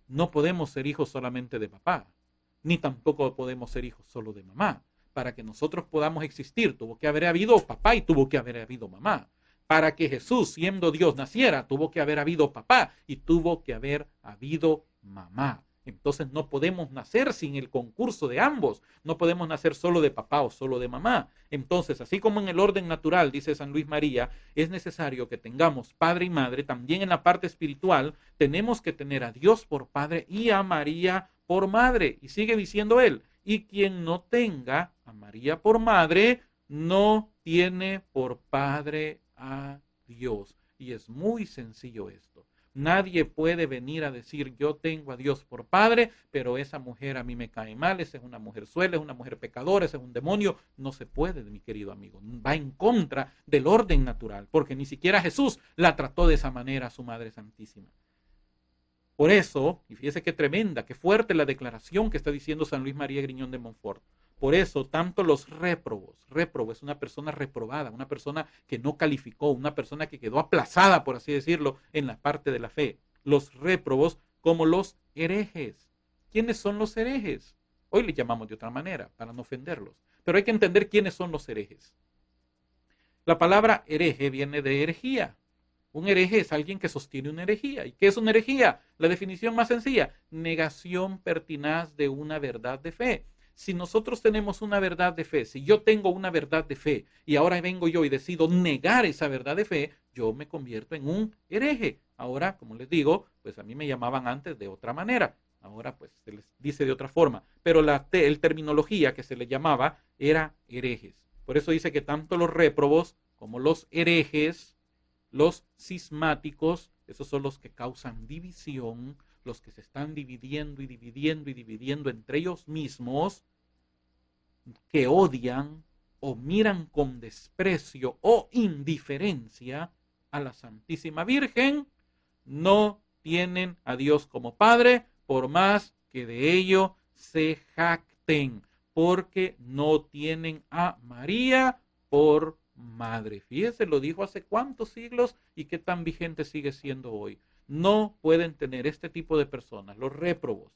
No podemos ser hijos solamente de papá, ni tampoco podemos ser hijos solo de mamá. Para que nosotros podamos existir, tuvo que haber habido papá y tuvo que haber habido mamá. Para que Jesús, siendo Dios, naciera, tuvo que haber habido papá y tuvo que haber habido mamá. Entonces no podemos nacer sin el concurso de ambos. No podemos nacer solo de papá o solo de mamá. Entonces, así como en el orden natural, dice San Luis María, es necesario que tengamos padre y madre, también en la parte espiritual tenemos que tener a Dios por padre y a María por madre. Y sigue diciendo él, y quien no tenga a María por madre, no tiene por padre a Dios. Y es muy sencillo esto. Nadie puede venir a decir, yo tengo a Dios por padre, pero esa mujer a mí me cae mal, esa es una mujer suela, es una mujer pecadora, ese es un demonio. No se puede, mi querido amigo. Va en contra del orden natural, porque ni siquiera Jesús la trató de esa manera a su Madre Santísima. Por eso, y fíjese qué tremenda, qué fuerte la declaración que está diciendo San Luis María Griñón de Montfort. Por eso, tanto los réprobos, réprobo es una persona reprobada, una persona que no calificó, una persona que quedó aplazada, por así decirlo, en la parte de la fe. Los réprobos como los herejes. ¿Quiénes son los herejes? Hoy le llamamos de otra manera, para no ofenderlos. Pero hay que entender quiénes son los herejes. La palabra hereje viene de herejía. Un hereje es alguien que sostiene una herejía. ¿Y qué es una herejía? La definición más sencilla, negación pertinaz de una verdad de fe. Si nosotros tenemos una verdad de fe, si yo tengo una verdad de fe y ahora vengo yo y decido negar esa verdad de fe, yo me convierto en un hereje. Ahora, como les digo, pues a mí me llamaban antes de otra manera. Ahora pues se les dice de otra forma. Pero el terminología que se le llamaba era herejes. Por eso dice que tanto los réprobos como los herejes, los cismáticos, esos son los que causan división, los que se están dividiendo y dividiendo y dividiendo entre ellos mismos, que odian o miran con desprecio o indiferencia a la Santísima Virgen, no tienen a Dios como Padre, por más que de ello se jacten, porque no tienen a María por madre. Fíjese, lo dijo hace cuántos siglos y qué tan vigente sigue siendo hoy. No pueden tener este tipo de personas, los réprobos,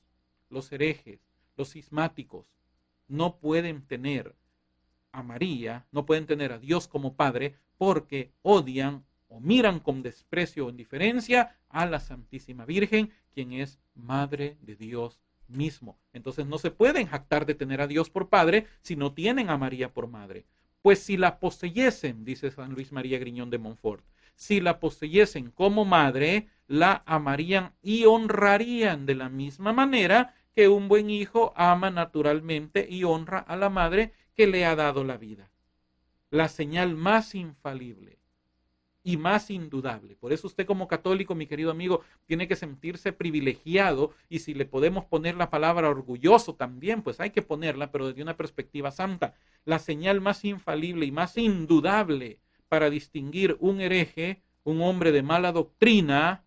los herejes, los cismáticos, no pueden tener a María, no pueden tener a Dios como Padre porque odian o miran con desprecio o indiferencia a la Santísima Virgen, quien es Madre de Dios mismo. Entonces no se pueden jactar de tener a Dios por Padre si no tienen a María por Madre. Pues si la poseyesen, dice San Luis María Griñón de Montfort, si la poseyesen como madre, la amarían y honrarían de la misma manera que un buen hijo ama naturalmente y honra a la madre que le ha dado la vida. La señal más infalible y más indudable. Por eso usted como católico, mi querido amigo, tiene que sentirse privilegiado, y si le podemos poner la palabra orgulloso también, pues hay que ponerla, pero desde una perspectiva santa. La señal más infalible y más indudable para distinguir un hereje, un hombre de mala doctrina,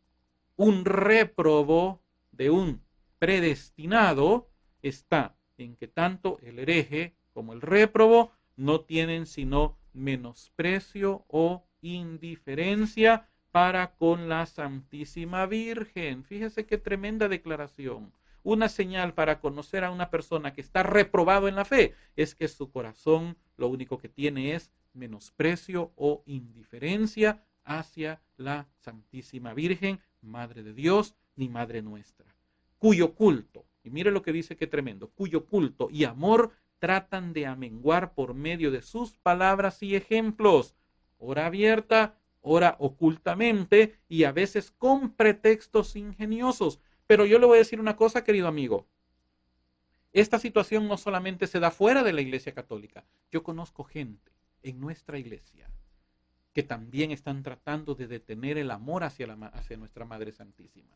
un réprobo de un predestinado, está en que tanto el hereje como el réprobo no tienen sino menosprecio o indiferencia para con la Santísima Virgen. Fíjese qué tremenda declaración. Una señal para conocer a una persona que está reprobado en la fe es que su corazón lo único que tiene es menosprecio o indiferencia hacia la Santísima Virgen, Madre de Dios ni Madre nuestra, cuyo culto, y mire lo que dice, qué tremendo, cuyo culto y amor tratan de amenguar por medio de sus palabras y ejemplos, ora abierta, ora ocultamente y a veces con pretextos ingeniosos. Pero yo le voy a decir una cosa, querido amigo. Esta situación no solamente se da fuera de la Iglesia Católica. Yo conozco gente en nuestra iglesia que también están tratando de detener el amor hacia nuestra Madre Santísima.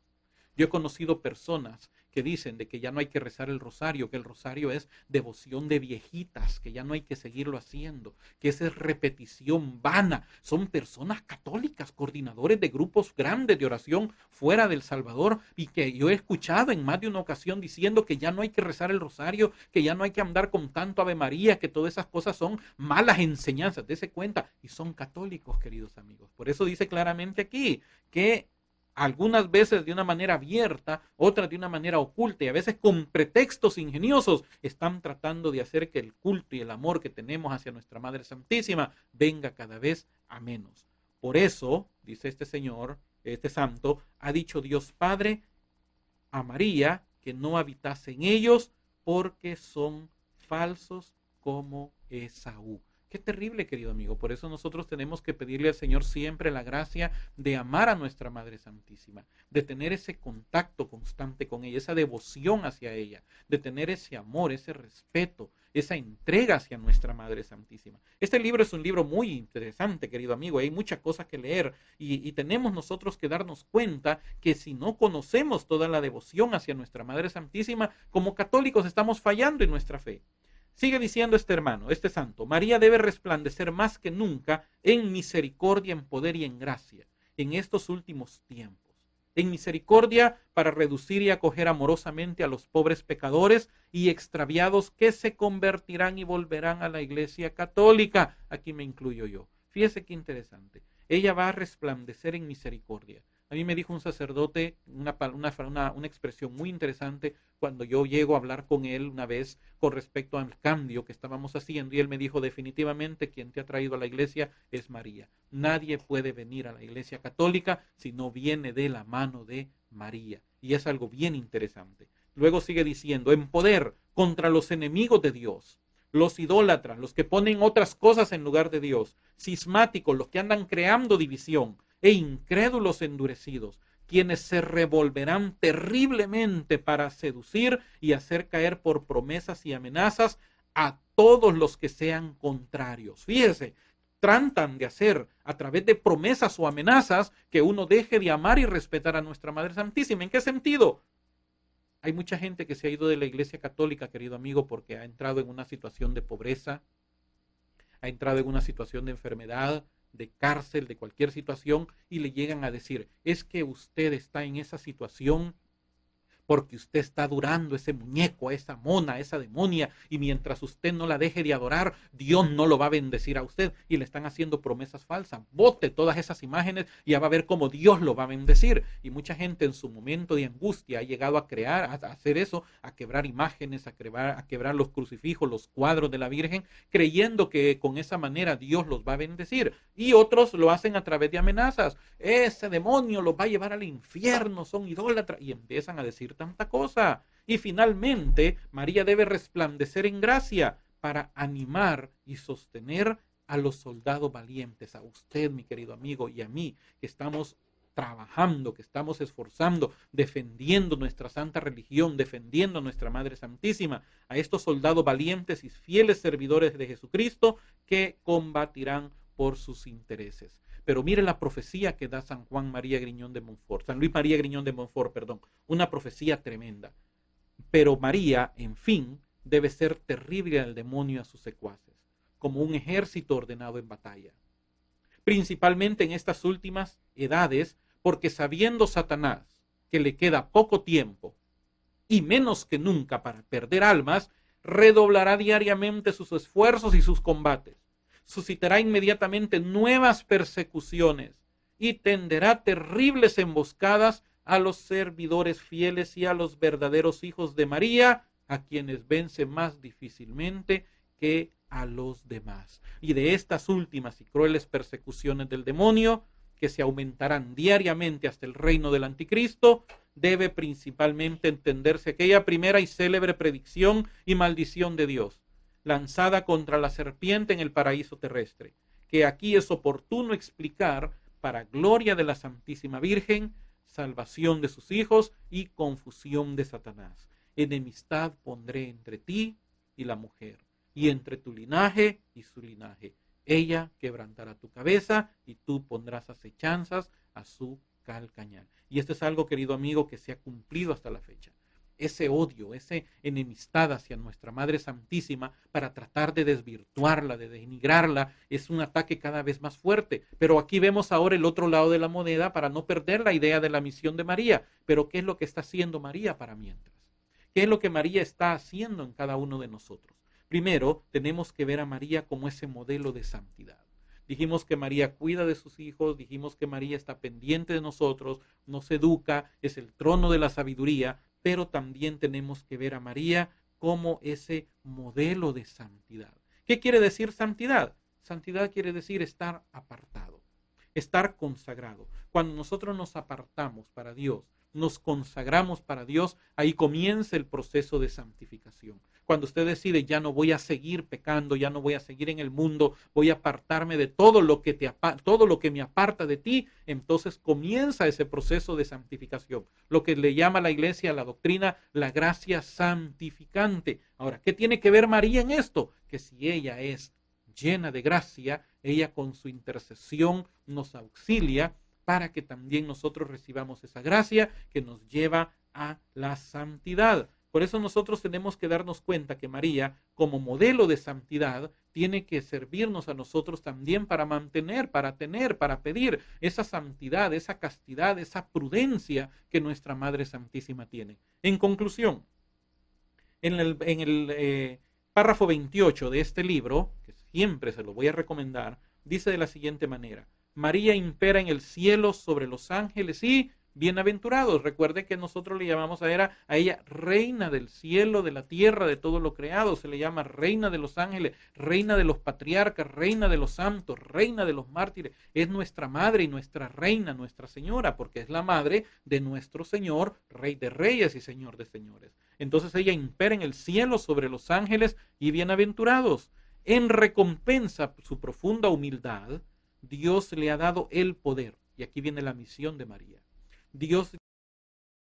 Yo he conocido personas que dicen de que ya no hay que rezar el rosario, que el rosario es devoción de viejitas, que ya no hay que seguirlo haciendo, que esa es repetición vana. Son personas católicas, coordinadores de grupos grandes de oración fuera del Salvador, y que yo he escuchado en más de una ocasión diciendo que ya no hay que rezar el rosario, que ya no hay que andar con tanto Ave María, que todas esas cosas son malas enseñanzas. Dese cuenta, y son católicos, queridos amigos. Por eso dice claramente aquí que algunas veces de una manera abierta, otras de una manera oculta, y a veces con pretextos ingeniosos, están tratando de hacer que el culto y el amor que tenemos hacia nuestra Madre Santísima venga cada vez a menos. Por eso, dice este señor, este santo, ha dicho Dios Padre a María que no habitase en ellos porque son falsos como Esaú. Qué terrible, querido amigo. Por eso nosotros tenemos que pedirle al Señor siempre la gracia de amar a nuestra Madre Santísima, de tener ese contacto constante con ella, esa devoción hacia ella, de tener ese amor, ese respeto, esa entrega hacia nuestra Madre Santísima. Este libro es un libro muy interesante, querido amigo. Hay muchas cosas que leer y tenemos nosotros que darnos cuenta que si no conocemos toda la devoción hacia nuestra Madre Santísima, como católicos estamos fallando en nuestra fe. Sigue diciendo este hermano, este santo: María debe resplandecer más que nunca en misericordia, en poder y en gracia en estos últimos tiempos. En misericordia para reducir y acoger amorosamente a los pobres pecadores y extraviados que se convertirán y volverán a la Iglesia Católica. Aquí me incluyo yo. Fíjese qué interesante. Ella va a resplandecer en misericordia. A mí me dijo un sacerdote una expresión muy interesante cuando yo llego a hablar con él una vez con respecto al cambio que estábamos haciendo, y él me dijo: definitivamente quien te ha traído a la iglesia es María. Nadie puede venir a la Iglesia Católica si no viene de la mano de María. Y es algo bien interesante. Luego sigue diciendo: en poder contra los enemigos de Dios, los idólatras, los que ponen otras cosas en lugar de Dios, cismáticos, los que andan creando división, e incrédulos endurecidos, quienes se revolverán terriblemente para seducir y hacer caer por promesas y amenazas a todos los que sean contrarios. Fíjese, tratan de hacer a través de promesas o amenazas que uno deje de amar y respetar a nuestra Madre Santísima. ¿En qué sentido? Hay mucha gente que se ha ido de la Iglesia Católica, querido amigo, porque ha entrado en una situación de pobreza, ha entrado en una situación de enfermedad, de cárcel, de cualquier situación, y le llegan a decir: es que usted está en esa situación porque usted está adorando ese muñeco, a esa mona, a esa demonia, y mientras usted no la deje de adorar, Dios no lo va a bendecir a usted, y le están haciendo promesas falsas. Bote todas esas imágenes y ya va a ver cómo Dios lo va a bendecir. Y mucha gente en su momento de angustia ha llegado a crear, a hacer eso, a quebrar imágenes, a quebrar los crucifijos, los cuadros de la Virgen, creyendo que con esa manera Dios los va a bendecir. Y otros lo hacen a través de amenazas: ese demonio los va a llevar al infierno, son idólatras, y empiezan a decir tanta cosa. Y finalmente, María debe resplandecer en gracia para animar y sostener a los soldados valientes, a usted, mi querido amigo, y a mí, que estamos trabajando, que estamos esforzando, defendiendo nuestra santa religión, defendiendo a nuestra Madre Santísima, a estos soldados valientes y fieles servidores de Jesucristo que combatirán por sus intereses. Pero mire la profecía que da San Luis María Griñón de Montfort, una profecía tremenda. Pero María, en fin, debe ser terrible al demonio y a sus secuaces, como un ejército ordenado en batalla. Principalmente en estas últimas edades, porque sabiendo Satanás que le queda poco tiempo y menos que nunca para perder almas, redoblará diariamente sus esfuerzos y sus combates. Suscitará inmediatamente nuevas persecuciones y tenderá terribles emboscadas a los servidores fieles y a los verdaderos hijos de María, a quienes vence más difícilmente que a los demás. Y de estas últimas y crueles persecuciones del demonio, que se aumentarán diariamente hasta el reino del anticristo, debe principalmente entenderse aquella primera y célebre predicción y maldición de Dios, lanzada contra la serpiente en el paraíso terrestre, que aquí es oportuno explicar para gloria de la Santísima Virgen, salvación de sus hijos y confusión de Satanás. Enemistad pondré entre ti y la mujer, y entre tu linaje y su linaje. Ella quebrantará tu cabeza y tú pondrás acechanzas a su Calcañar. Y esto es algo, querido amigo, que se ha cumplido hasta la fecha. Ese odio, esa enemistad hacia nuestra Madre Santísima para tratar de desvirtuarla, de denigrarla, es un ataque cada vez más fuerte. Pero aquí vemos ahora el otro lado de la moneda para no perder la idea de la misión de María. Pero ¿qué es lo que está haciendo María para mientras? ¿Qué es lo que María está haciendo en cada uno de nosotros? Primero, tenemos que ver a María como ese modelo de santidad. Dijimos que María cuida de sus hijos, dijimos que María está pendiente de nosotros, nos educa, es el trono de la sabiduría, pero también tenemos que ver a María como ese modelo de santidad. ¿Qué quiere decir santidad? Santidad quiere decir estar apartado, estar consagrado. Cuando nosotros nos apartamos para Dios, nos consagramos para Dios, ahí comienza el proceso de santificación. Cuando usted decide, ya no voy a seguir pecando, ya no voy a seguir en el mundo, voy a apartarme de todo lo que me aparta de ti, entonces comienza ese proceso de santificación. Lo que le llama la iglesia, la doctrina, la gracia santificante. Ahora, ¿qué tiene que ver María en esto? Que si ella es llena de gracia, ella con su intercesión nos auxilia para que también nosotros recibamos esa gracia que nos lleva a la santidad. Por eso nosotros tenemos que darnos cuenta que María, como modelo de santidad, tiene que servirnos a nosotros también para mantener, para tener, para pedir esa santidad, esa castidad, esa prudencia que nuestra Madre Santísima tiene. En conclusión, en el párrafo 28 de este libro, que siempre se lo voy a recomendar, dice de la siguiente manera: María impera en el cielo sobre los ángeles y bienaventurados. Recuerde que nosotros le llamamos a ella reina del cielo, de la tierra, de todo lo creado. Se le llama reina de los ángeles, reina de los patriarcas, reina de los santos, reina de los mártires. Es nuestra madre y nuestra reina, nuestra señora, porque es la madre de nuestro Señor, Rey de reyes y Señor de señores. Entonces ella impera en el cielo sobre los ángeles y bienaventurados. En recompensa su profunda humildad, Dios le ha dado el poder, y aquí viene la misión de María. Dios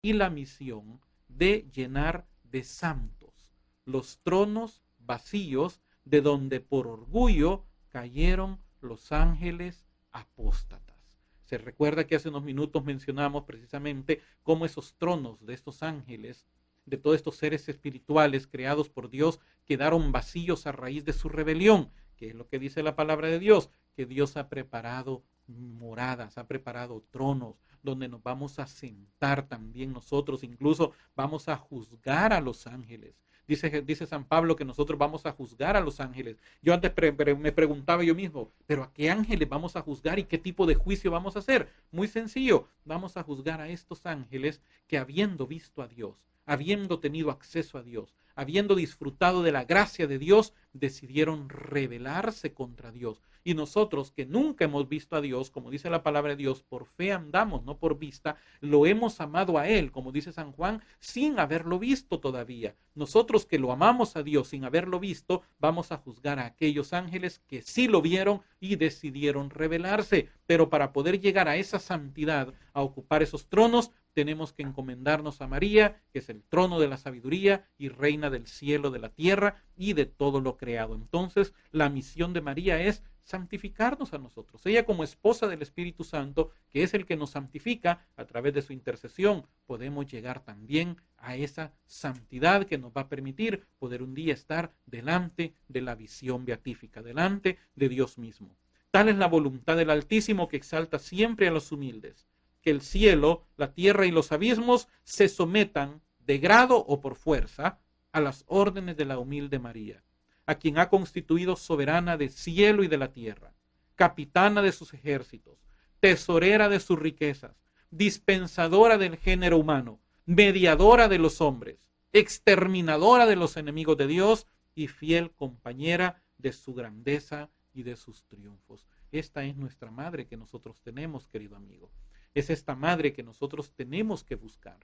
y la misión de llenar de santos los tronos vacíos de donde por orgullo cayeron los ángeles apóstatas. Se recuerda que hace unos minutos mencionamos precisamente cómo esos tronos de estos ángeles, de todos estos seres espirituales creados por Dios, quedaron vacíos a raíz de su rebelión, que es lo que dice la palabra de Dios, que Dios ha preparado moradas, ha preparado tronos, donde nos vamos a sentar también nosotros, incluso vamos a juzgar a los ángeles. Dice San Pablo que nosotros vamos a juzgar a los ángeles. Yo antes me preguntaba yo mismo, ¿pero a qué ángeles vamos a juzgar y qué tipo de juicio vamos a hacer? Muy sencillo, vamos a juzgar a estos ángeles que habiendo visto a Dios, habiendo tenido acceso a Dios, habiendo disfrutado de la gracia de Dios, decidieron rebelarse contra Dios. Y nosotros que nunca hemos visto a Dios, como dice la palabra de Dios, por fe andamos, no por vista, lo hemos amado a Él, como dice San Juan, sin haberlo visto todavía. Nosotros que lo amamos a Dios sin haberlo visto, vamos a juzgar a aquellos ángeles que sí lo vieron y decidieron rebelarse. Pero para poder llegar a esa santidad, a ocupar esos tronos, tenemos que encomendarnos a María, que es el trono de la sabiduría y reina del cielo, de la tierra y de todo lo creado. Entonces, la misión de María es santificarnos a nosotros. Ella como esposa del Espíritu Santo, que es el que nos santifica, a través de su intercesión, podemos llegar también a esa santidad que nos va a permitir poder un día estar delante de la visión beatífica, delante de Dios mismo. Tal es la voluntad del Altísimo, que exalta siempre a los humildes, que el cielo, la tierra y los abismos se sometan de grado o por fuerza a las órdenes de la humilde María, a quien ha constituido soberana del cielo y de la tierra, capitana de sus ejércitos, tesorera de sus riquezas, dispensadora del género humano, mediadora de los hombres, exterminadora de los enemigos de Dios y fiel compañera de su grandeza y de sus triunfos. Esta es nuestra madre que nosotros tenemos, querido amigo. Es esta madre que nosotros tenemos que buscar.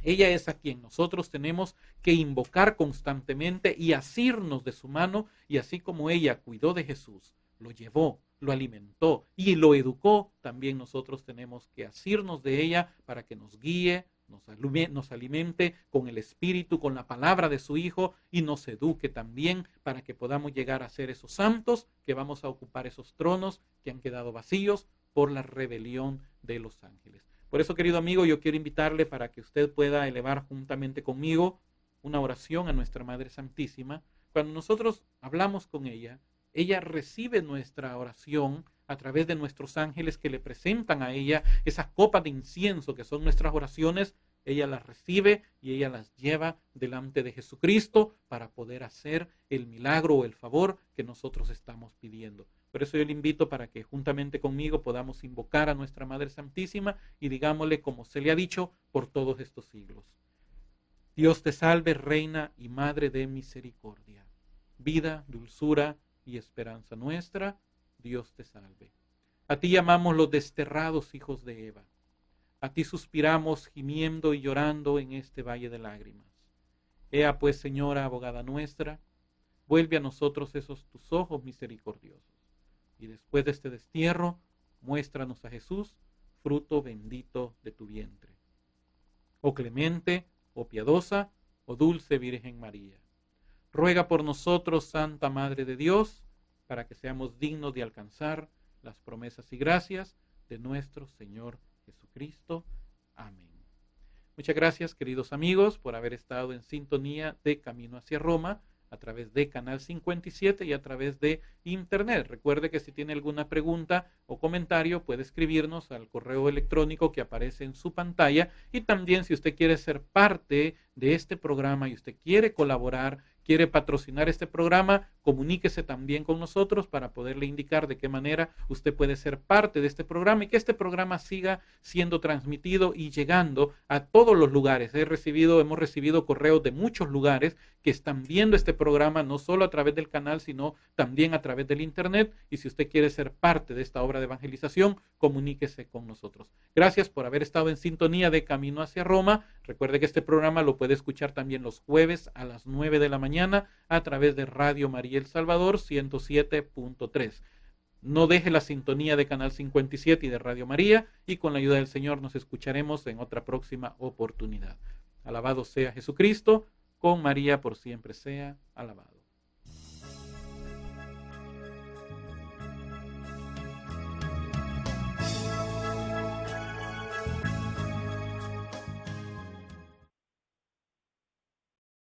Ella es a quien nosotros tenemos que invocar constantemente y asirnos de su mano, y así como ella cuidó de Jesús, lo llevó, lo alimentó y lo educó, también nosotros tenemos que asirnos de ella para que nos guíe, nos alimente con el Espíritu, con la palabra de su Hijo, y nos eduque también para que podamos llegar a ser esos santos que vamos a ocupar esos tronos que han quedado vacíos por la rebelión de los ángeles. Por eso, querido amigo, yo quiero invitarle para que usted pueda elevar juntamente conmigo una oración a nuestra Madre Santísima. Cuando nosotros hablamos con ella, ella recibe nuestra oración a través de nuestros ángeles que le presentan a ella esas copas de incienso que son nuestras oraciones. Ella las recibe y ella las lleva delante de Jesucristo para poder hacer el milagro o el favor que nosotros estamos pidiendo. Por eso yo le invito para que juntamente conmigo podamos invocar a nuestra Madre Santísima y digámosle como se le ha dicho por todos estos siglos. Dios te salve, Reina y Madre de misericordia, vida, dulzura y esperanza nuestra. Dios te salve. A ti llamamos los desterrados hijos de Eva. A ti suspiramos gimiendo y llorando en este valle de lágrimas. Ea pues, Señora, abogada nuestra, vuelve a nosotros esos tus ojos misericordiosos. Y después de este destierro, muéstranos a Jesús, fruto bendito de tu vientre. Oh clemente, oh piadosa, oh dulce Virgen María, ruega por nosotros, Santa Madre de Dios, para que seamos dignos de alcanzar las promesas y gracias de nuestro Señor Jesucristo. Amén. Muchas gracias, queridos amigos, por haber estado en sintonía de Camino hacia Roma a través de Canal 57 y a través de Internet. Recuerde que si tiene alguna pregunta o comentario puede escribirnos al correo electrónico que aparece en su pantalla, y también si usted quiere ser parte de este programa y usted quiere colaborar, quiere patrocinar este programa, comuníquese también con nosotros para poderle indicar de qué manera usted puede ser parte de este programa y que este programa siga siendo transmitido y llegando a todos los lugares. Hemos recibido correos de muchos lugares que están viendo este programa no solo a través del canal, sino también a través del Internet. Y si usted quiere ser parte de esta obra de evangelización, comuníquese con nosotros. Gracias por haber estado en sintonía de Camino hacia Roma. Recuerde que este programa lo puede escuchar también los jueves a las 9 de la mañana a través de Radio María El Salvador 107.3. No deje la sintonía de Canal 57 y de Radio María, y con la ayuda del Señor nos escucharemos en otra próxima oportunidad. Alabado sea Jesucristo, con María por siempre sea alabado.